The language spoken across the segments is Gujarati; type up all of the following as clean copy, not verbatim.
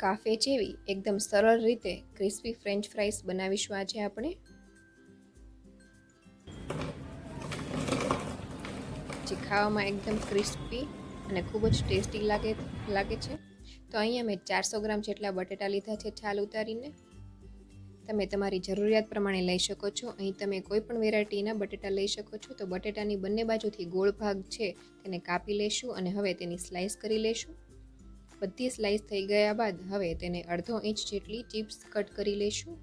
કાફે જેવી એકદમ સરળ રીતે ક્રિસ્પી ફ્રેન્ચ ફ્રાઈસ બનાવીશું આજે આપણે, જે ખાવામાં એકદમ ક્રિસ્પી અને ખૂબ જ ટેસ્ટી લાગે છે. તો અહીંયા મેં 400 ગ્રામ જેટલા બટેટા લીધા છે છાલ ઉતારીને. તમે તમારી જરૂરિયાત પ્રમાણે લઈ શકો છો. અહીં તમે કોઈ પણ વેરાયટીના બટેટા લઈ શકો છો. તો બટેટાની બંને બાજુથી ગોળ ભાગ છે તેને કાપી લેશું અને હવે તેની સ્લાઇસ કરી લેશું. બધી સ્લાઇસ થઈ ગયા બાદ હવે તેને અડધો ઇંચ જેટલી ચિપ્સ કટ કરી લેશું.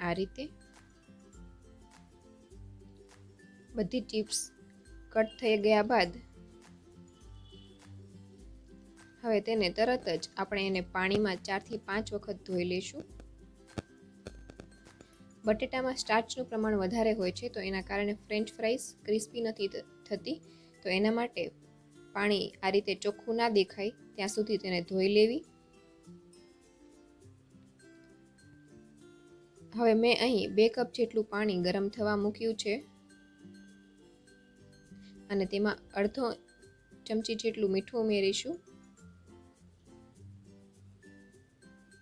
આ રીતે બધી ચિપ્સ કટ થઈ ગયા બાદ હવે તેને તરત જ આપણે એને પાણીમાં 4 થી 5 વખત ધોઈ લેશું. બટેટામાં સ્ટાર્ચનું પ્રમાણ વધારે હોય છે, તો એના કારણે ફ્રેન્ચ ફ્રાઈસ ક્રિસ્પી નથી થતી. તો એના માટે પાણી આ રીતે ચોખ્ખું ના દેખાય ત્યાં સુધી તેને ધોઈ લેવી. હવે મેં અહીં 2 કપ જેટલું પાણી ગરમ થવા મૂક્યું છે અને તેમાં અડધો ચમચી જેટલું મીઠું ઉમેરીશું.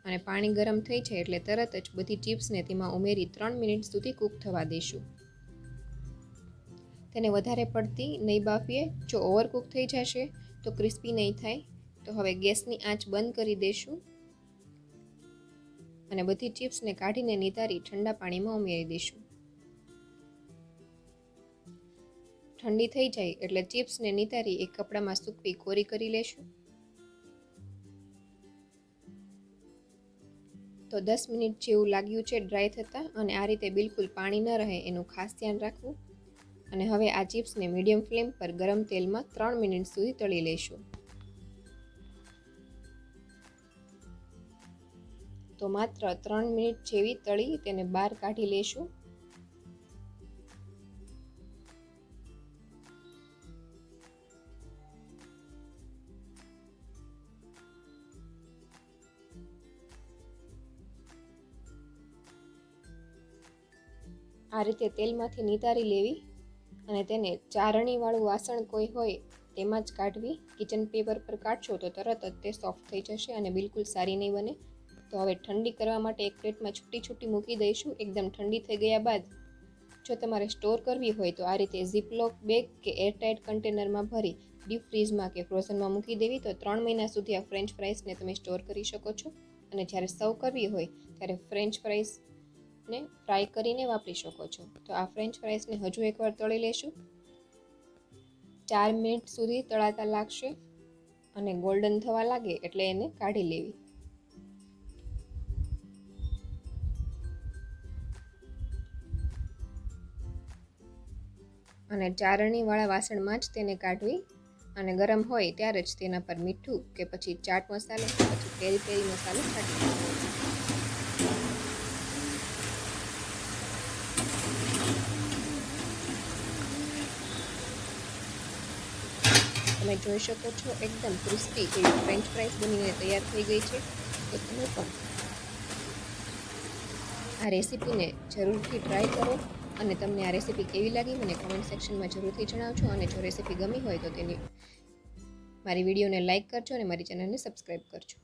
અને પાણી ગરમ થઈ જાય એટલે તરત જ બધી ચિપ્સને તેમાં ઉમેરી 3 મિનિટ સુધી કૂક થવા દઈશું. તેને વધારે પડતી નહીં બાફીએ. જો ઓવરકૂક થઈ જશે તો ક્રિસ્પી નહીં થાય. તો હવે ગેસની આંચ બંધ કરી દઈશું અને બધી ચિપ્સને કાઢીને નિતારી ઠંડા પાણીમાં ઉમેરી દઈશું. ઠંડી થઈ જાય એટલે ચિપ્સને નિતારી એક કપડામાં સૂકવી કોરી કરી લેશું. તો 10 મિનિટ જેવું લાગ્યું છે ડ્રાય થતાં, અને આ રીતે બિલકુલ પાણી ન રહે એનું ખાસ ધ્યાન રાખવું. અને હવે આ ચિપ્સને મીડિયમ ફ્લેમ પર ગરમ તેલમાં 3 મિનિટ સુધી તળી લઈશું. તો માત્ર 3 મિનિટ જેવી તળી તેને બહાર કાઢી લેશું. આ રીતે તેલમાંથી નિતારી લેવી અને તેને ચારણીવાળું વાસણ કોઈ હોય તેમાં જ કાઢવી. કિચન પેપર પર કાઢશો તો તરત જ તે સોફ્ટ થઈ જશે અને બિલકુલ સારી નહીં બને. તો હવે ઠંડી કરવા માટે એક પ્લેટમાં છૂટી મૂકી દઈશું. એકદમ ઠંડી થઈ ગયા બાદ જો તમારે સ્ટોર કરવી હોય તો આ રીતે ઝીપલોક બેગ કે એરટાઇટ કન્ટેનરમાં ભરી ડીપ ફ્રીઝમાં કે ફ્રોઝનમાં મૂકી દેવી. તો 3 મહિના સુધી આ ફ્રેન્ચ ફ્રાઈસને તમે સ્ટોર કરી શકો છો. અને જ્યારે સર્વ કરવી હોય ત્યારે ફ્રેન્ચ ફ્રાઈસને ફ્રાય કરીને વાપરી શકો છો. તો આ ફ્રેન્ચ ફ્રાઈસને હજુ એકવાર તળી લેશું. 4 મિનિટ સુધી તળાતા લાગશે અને ગોલ્ડન થવા લાગે એટલે એને કાઢી લેવી. અને ચારણીવાળા વાસણમાં જ તેને કાઢવી અને ગરમ હોય ત્યારે જ તેના પર મીઠું કે પછી ચાટ મસાલો કે પછી પેરી પેરી મસાલો છાંટી દેવો. તમે જોઈ શકો છો એકદમ ક્રિસ્પી એવી ફ્રેન્ચ ફ્રાઈસ બનીને તૈયાર થઈ ગઈ છે. તો તમે પણ આ રેસીપીને જરૂરથી ટ્રાય કરો અને તમને આ રેસીપી કેવી લાગી મને કોમેન્ટ સેક્શનમાં જરૂરથી જણાવજો. અને જો રેસીપી ગમી હોય તો મારી વિડીયોને લાઇક કરજો અને મારી ચેનલને સબસ્ક્રાઈબ કરજો.